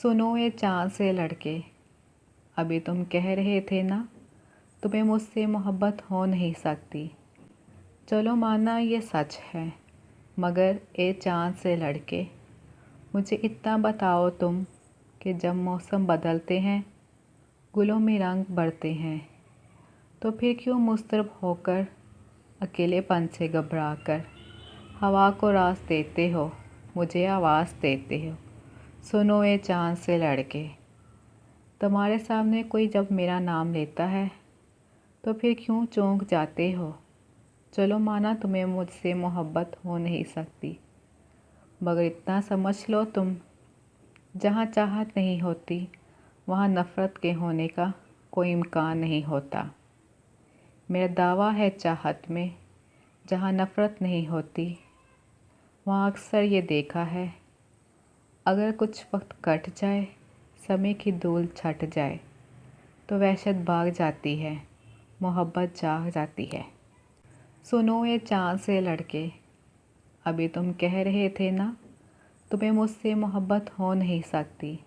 सुनो ये चाँद से लड़के, अभी तुम कह रहे थे ना तुम्हें मुझसे मोहब्बत हो नहीं सकती। चलो माना ये सच है, मगर ए चाँद से लड़के, मुझे इतना बताओ तुम कि जब मौसम बदलते हैं, गुलों में रंग बढ़ते हैं, तो फिर क्यों मुस्तरब होकर, अकेलेपन से घबरा कर हवा को रास देते हो, मुझे आवाज़ देते हो। सुनो ये चाँद से लड़के, तुम्हारे सामने कोई जब मेरा नाम लेता है तो फिर क्यों चौंक जाते हो। चलो माना तुम्हें मुझसे मोहब्बत हो नहीं सकती, मगर इतना समझ लो तुम, जहाँ चाहत नहीं होती वहाँ नफ़रत के होने का कोई इम्कान नहीं होता। मेरा दावा है चाहत में, जहाँ नफ़रत नहीं होती वहाँ अक्सर ये देखा है, अगर कुछ वक्त कट जाए, समय की धूल छट जाए, तो वहशत भाग जाती है, मोहब्बत जाग जाती है। सुनो ये चाँद से लड़के, अभी तुम कह रहे थे ना तुम्हें मुझसे मोहब्बत हो नहीं सकती।